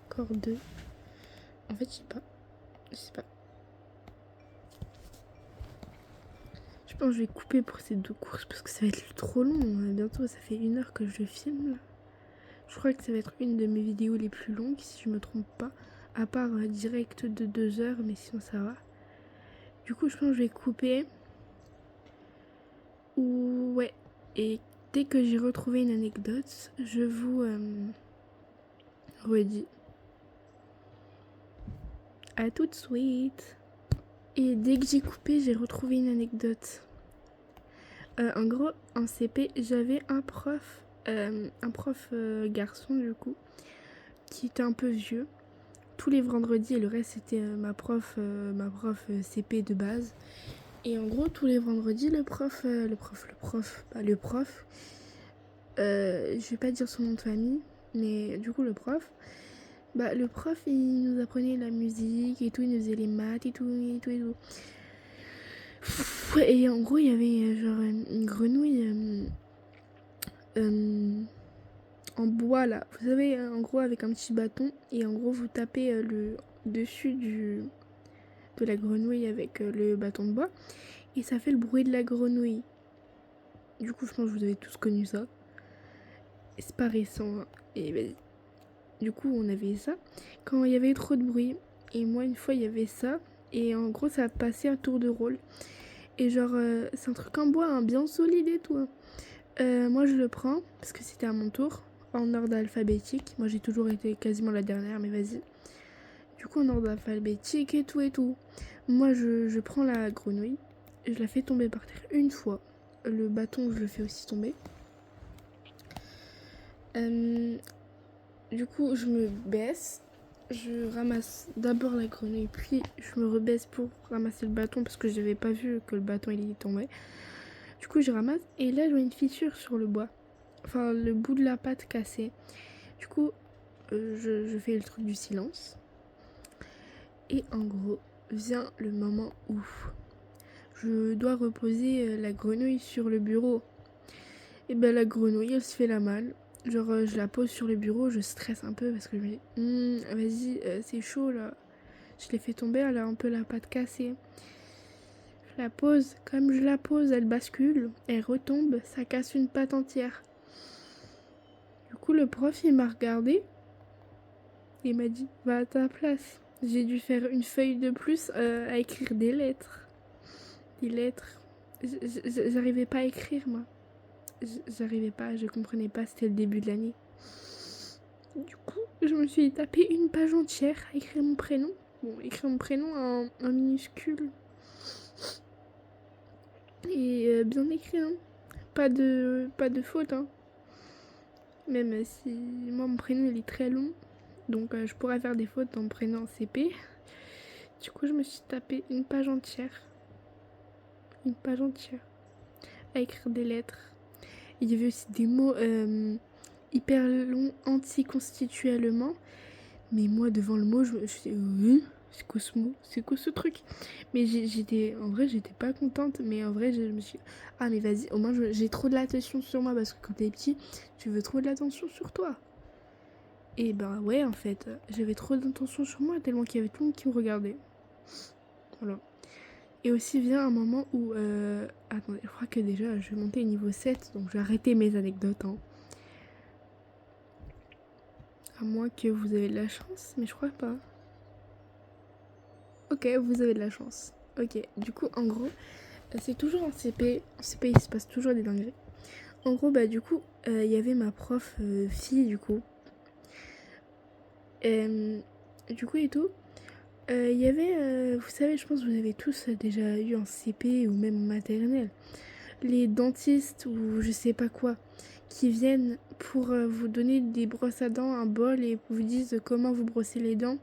Encore deux. En fait, je sais pas. Je sais pas. Je pense que je vais couper pour ces deux courses parce que ça va être trop long. Bientôt, ça fait 1 heure que je filme. Là. Je crois que ça va être une de mes vidéos les plus longues, si je me trompe pas. À part direct de 2 heures, mais sinon ça va. Du coup, je pense que je vais couper. Ou ouais. Et dès que j'ai retrouvé une anecdote, je vous redis. À tout de suite. Et dès que j'ai coupé, j'ai retrouvé une anecdote. En gros, en CP, j'avais un prof garçon du coup, qui était un peu vieux. Tous les vendredis, et le reste c'était ma prof CP de base. Et en gros, tous les vendredis, le prof, je vais pas dire son nom de famille, mais du coup le prof, il nous apprenait la musique et tout, il nous faisait les maths et tout, et tout, et tout. Et en gros, il y avait genre une grenouille en bois là. Vous savez, en gros, avec un petit bâton. Et en gros, vous tapez le dessus de la grenouille avec le bâton de bois. Et ça fait le bruit de la grenouille. Du coup, je pense que vous avez tous connu ça. C'est pas récent. Hein. Et ben, du coup, on avait ça quand il y avait trop de bruit. Et moi, une fois, il y avait ça. Et en gros, ça va passer à tour de rôle. Et genre, c'est un truc en bois, hein, bien solide et tout. Moi, je le prends, parce que c'était à mon tour, en ordre alphabétique. Moi, j'ai toujours été quasiment la dernière, mais vas-y. Du coup, en ordre alphabétique et tout et tout. Moi, je prends la grenouille. Je la fais tomber par terre une fois. Le bâton, je le fais aussi tomber. Du coup, je me baisse. Je ramasse d'abord la grenouille, puis je me rebaisse pour ramasser le bâton parce que je n'avais pas vu que le bâton il est tombé. Du coup, je ramasse et là, je vois une fissure sur le bois. Enfin, le bout de la patte cassé. Du coup, je fais le truc du silence. Et en gros, vient le moment où je dois reposer la grenouille sur le bureau. Et ben la grenouille, elle se fait la malle. Genre, je la pose sur le bureau, je stresse un peu parce que je me dis, vas-y, c'est chaud là. Je l'ai fait tomber, elle a un peu la patte cassée. Je la pose, comme je la pose, elle bascule, elle retombe, ça casse une patte entière. Du coup, le prof, il m'a regardé et m'a dit, va à ta place. J'ai dû faire une feuille de plus à écrire des lettres. Des lettres. J'arrivais pas à écrire, moi. J'arrivais pas, je comprenais pas, c'était le début de l'année. Du coup, je me suis tapé une page entière à écrire mon prénom. Bon, écrire mon prénom en minuscule. Et bien écrit, hein. Pas de faute, hein. Même si moi, mon prénom, il est très long. Donc, je pourrais faire des fautes dans mon prénom en CP. Du coup, je me suis tapé une page entière. Une page entière. À écrire des lettres. Il y avait aussi des mots hyper longs anticonstitutionnellement. Mais moi, devant le mot, je me suis dit, c'est quoi ce mot? C'est quoi ce truc? Mais en vrai, j'étais pas contente. Mais en vrai, je me suis dit, ah, mais vas-y, au moins, j'ai trop de l'attention sur moi. Parce que quand t'es petit, tu veux trop de l'attention sur toi. Et ben ouais, en fait, j'avais trop d'attention sur moi, tellement qu'il y avait tout le monde qui me regardait. Voilà. Et aussi vient un moment où, attendez, je crois que déjà, je vais monter au niveau 7, donc je vais arrêter mes anecdotes, hein. À moins que vous avez de la chance, mais je crois pas. Ok, vous avez de la chance. Ok, du coup, en gros, c'est toujours en CP. En CP, il se passe toujours des dingueries. En gros, bah, du coup, il y avait ma prof fille, du coup. Du coup, et tout. Il y avait, vous savez, je pense que vous avez tous déjà eu en CP ou même en maternelle, les dentistes ou je sais pas quoi, qui viennent pour vous donner des brosses à dents, un bol et vous disent comment vous brosser les dents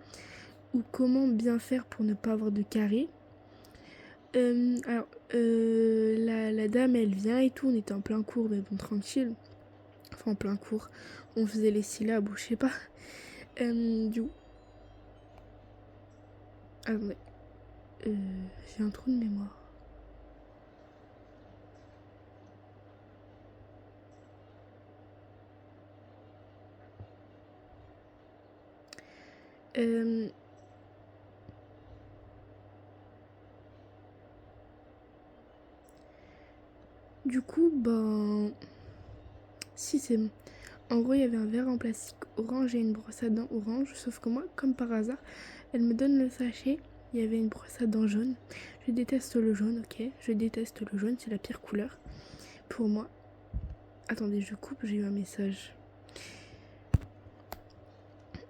ou comment bien faire pour ne pas avoir de caries. La dame, elle vient et tout, on était en plein cours, mais bon, tranquille. Enfin, en plein cours, on faisait les syllabes ou je sais pas. Du coup, attendez, j'ai un trou de mémoire. Du coup, ben... Si, c'est bon. En gros, il y avait un verre en plastique orange et une brosse à dents orange. Sauf que moi, comme par hasard, elle me donne le sachet. Il y avait une brosse à dents jaune. Je déteste le jaune, ok. Je déteste le jaune, c'est la pire couleur pour moi. Attendez, je coupe, j'ai eu un message.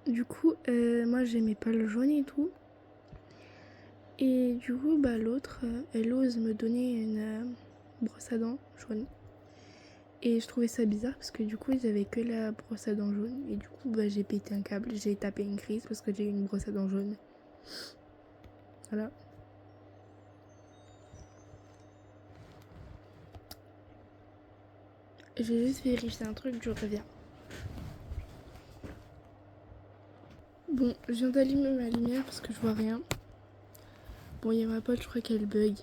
Du coup, moi, j'aimais pas le jaune et tout. Et du coup, bah, l'autre, elle ose me donner une brosse à dents jaune. Et je trouvais ça bizarre parce que du coup, ils avaient que la brosse à dents jaune. Et du coup, bah, j'ai pété un câble, j'ai tapé une crise parce que j'ai eu une brosse à dents jaune. Voilà. Je vais juste vérifier un truc, je reviens. Bon, je viens d'allumer ma lumière parce que je vois rien. Bon, il y a ma pote, je crois qu'elle bug.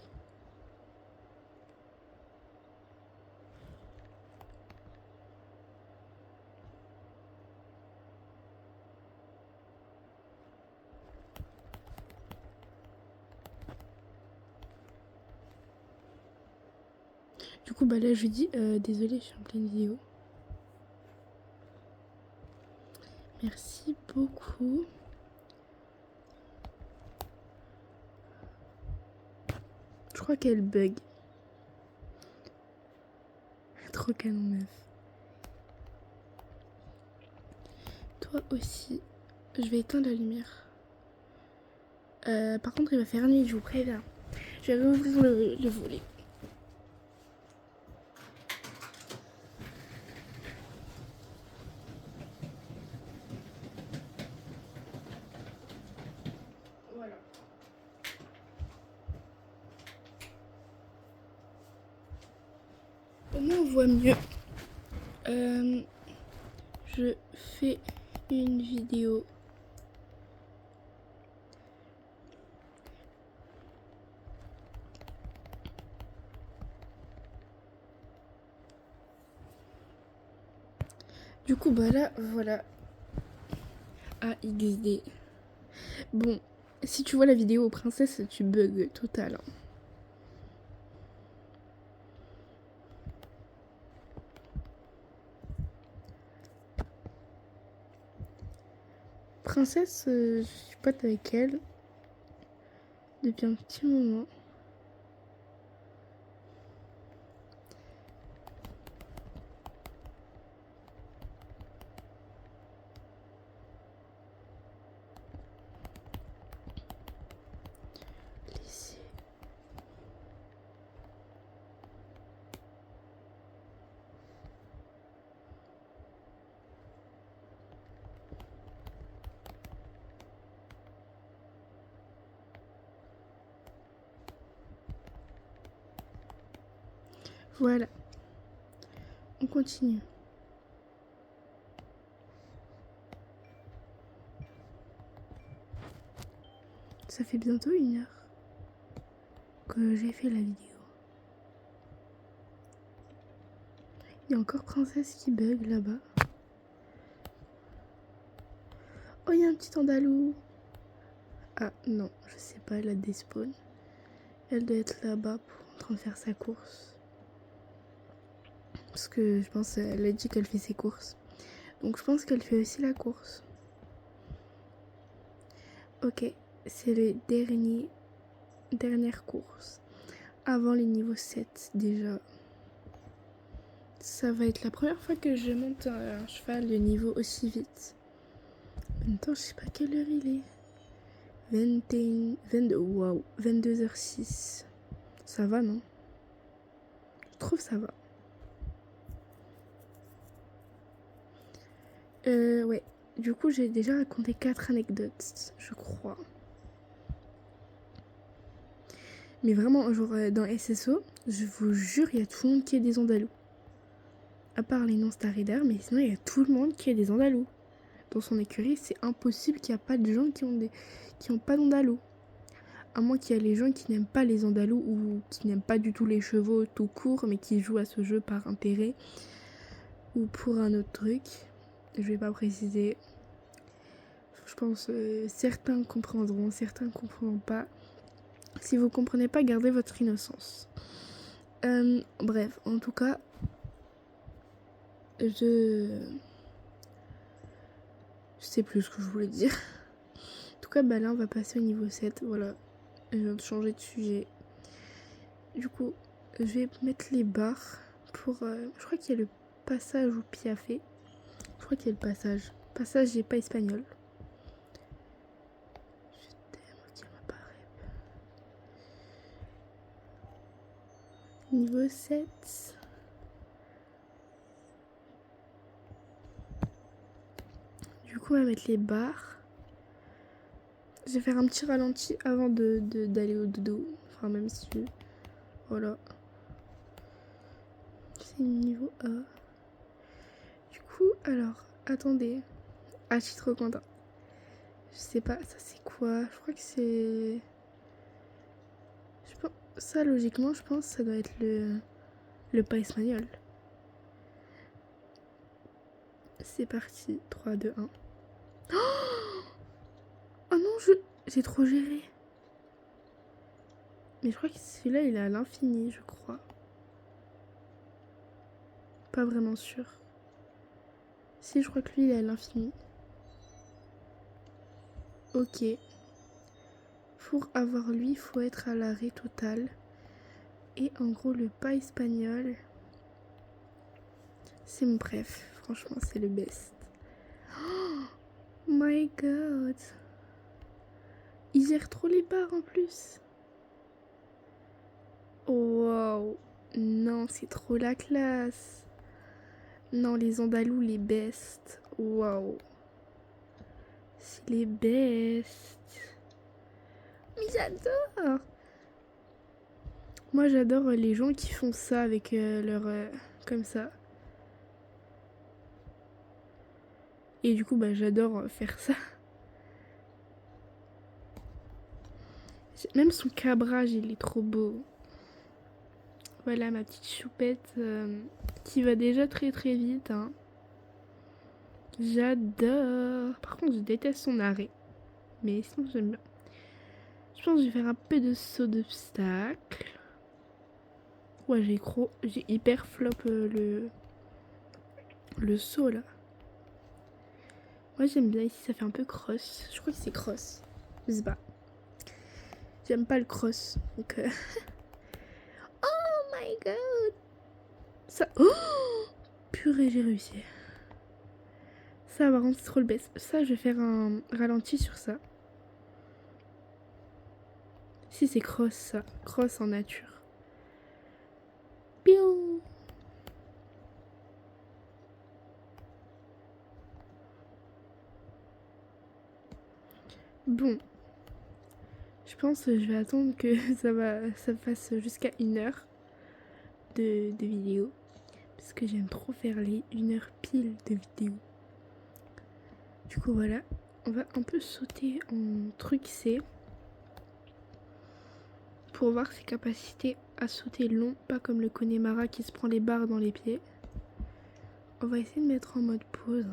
Du coup, bah là, je lui dis, désolée, je suis en pleine vidéo. Merci beaucoup. Je crois qu'elle bug. Trop canon, meuf. Toi aussi. Je vais éteindre la lumière. Par contre, il va faire nuit, je vous préviens. Je vais rouvrir le volet. Voilà. Au moins, on voit mieux. Je fais une vidéo. Du coup, bah là, voilà. AXD. Bon, si tu vois la vidéo aux princesses, tu bugs total. Princesse, je suis pote avec elle depuis un petit moment. Lycée. Voilà. On continue. Ça fait bientôt 1 heure que j'ai fait la vidéo. Il y a encore Princesse qui bug là-bas. Oh, il y a un petit andalou. Ah non, je sais pas, elle a despawn. Elle doit être là-bas en train de faire sa course. Parce que je pense qu'elle a dit qu'elle fait ses courses. Donc je pense qu'elle fait aussi la course. Ok, c'est le dernière course. Avant les niveaux 7 déjà. Ça va être la première fois que je monte un cheval de niveau aussi vite. En même temps, je sais pas quelle heure il est. 22h06. Ça va, non? Je trouve ça va. Ouais. Du coup, j'ai déjà raconté 4 anecdotes, je crois. Mais vraiment, genre dans SSO, je vous jure, il y a tout le monde qui est des andalous. À part les non-staridaires, mais sinon, il y a tout le monde qui est des andalous. Dans son écurie, c'est impossible qu'il n'y a pas de gens qui ont pas d'andalous. À moins qu'il y ait les gens qui n'aiment pas les andalous ou qui n'aiment pas du tout les chevaux tout court, mais qui jouent à ce jeu par intérêt ou pour un autre truc. Je vais pas préciser. Je pense certains comprendront, certains ne comprendront pas. Si vous comprenez pas, gardez votre innocence. Bref, en tout cas, je sais plus ce que je voulais dire. En tout cas, bah là, on va passer au niveau 7. Voilà, je viens de changer de sujet. Du coup, je vais mettre les barres pour... je crois qu'il y a le passage où Piafé. Je crois qu'il y a le passage. Passage, j'ai pas espagnol. Je t'aime, ok, m'apparaît. Niveau 7. Du coup, on va mettre les barres. Je vais faire un petit ralenti avant d'aller au dodo. Enfin, même si... Voilà. C'est niveau A. Du coup, alors, attendez. Ah, je suis trop content. Je sais pas, ça c'est quoi? Je crois que c'est... Ça, logiquement, je pense que ça doit être le pas espagnol. C'est parti. 3, 2, 1. Oh non, j'ai trop géré. Mais je crois que celui-là, il est à l'infini, je crois. Pas vraiment sûr. Si, je crois que lui, il est à l'infini. Ok. Pour avoir lui, il faut être à l'arrêt total. Et en gros, le pain espagnol, c'est mon préf. Franchement, c'est le best. Oh my god. Ils gèrent trop les bars en plus. Wow. Non, c'est trop la classe. Non, les Andalous, les best. Wow. C'est les best. Mais j'adore. Moi, j'adore les gens qui font ça avec leur... comme ça. Et du coup, bah, j'adore faire ça. Même son cabrage, il est trop beau. Voilà ma petite choupette qui va déjà très très vite. Hein. J'adore. Par contre, je déteste son arrêt. Mais sinon, j'aime bien. Je pense que je vais faire un peu de saut d'obstacle. Ouais, j'ai hyper flop le saut là. Moi, j'aime bien ici, ça fait un peu cross. Je crois que c'est cross. Je sais pas. J'aime pas le cross. Donc, oh my god. Ça... Oh purée, j'ai réussi. Ça, par contre, c'est trop le best. Ça, je vais faire un ralenti sur ça. Si, c'est cross, ça. Cross en nature. Piou. Bon. Je pense que je vais attendre que ça fasse jusqu'à 1 heure de vidéo. Parce que j'aime trop faire les 1 heure pile de vidéo. Du coup, voilà. On va un peu sauter en truc C. Pour voir ses capacités à sauter long. Pas comme le Connemara qui se prend les barres dans les pieds. On va essayer de mettre en mode pause.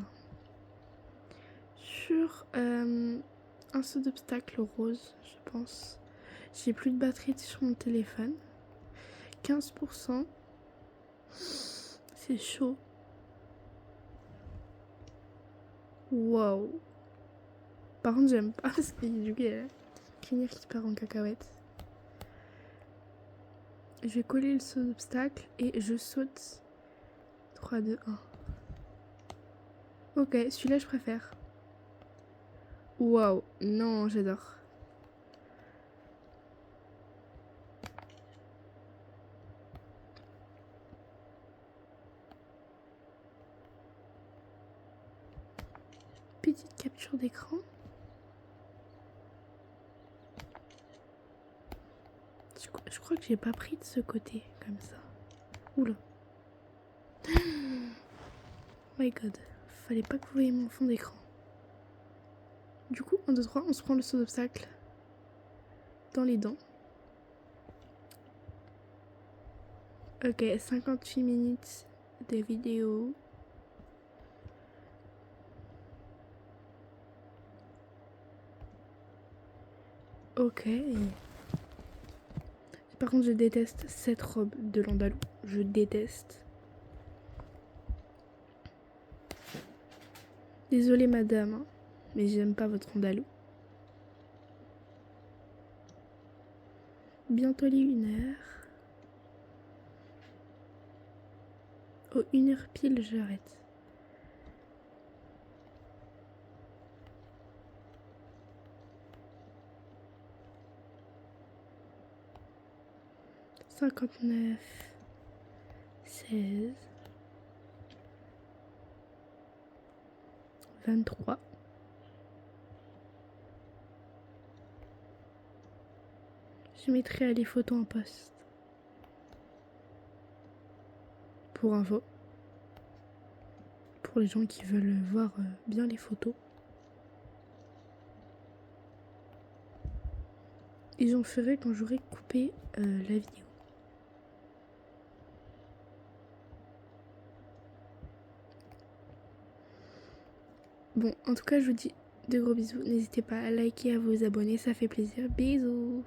Sur un saut d'obstacle rose, je pense. J'ai plus de batterie sur mon téléphone. 15%. C'est chaud. Wow. Par contre, j'aime pas parce que du coup, il y a la crinière qui part en cacahuète. Je vais coller le saut d'obstacle et je saute. 3, 2, 1. Ok, celui-là, je préfère. Wow. Non, j'adore. Petite capture d'écran. Je crois que j'ai pas pris de ce côté, comme ça. Oula. Oh my god. Fallait pas que vous voyez mon fond d'écran. Du coup, 1, 2, 3, on se prend le saut d'obstacle dans les dents. Ok, 58 minutes de vidéo. Ok. Par contre, je déteste cette robe de l'Andalou. Je déteste. Désolée, madame, hein, mais j'aime pas votre Andalou. Bientôt les 1 heure. Oh, 1 heure pile, j'arrête. « 59, 16, 23. Je mettrai les photos en post. Pour info. Pour les gens qui veulent voir bien les photos. Et j'en ferai quand j'aurai coupé la vidéo. Bon, en tout cas, je vous dis de gros bisous. N'hésitez pas à liker, à vous abonner, ça fait plaisir. Bisous!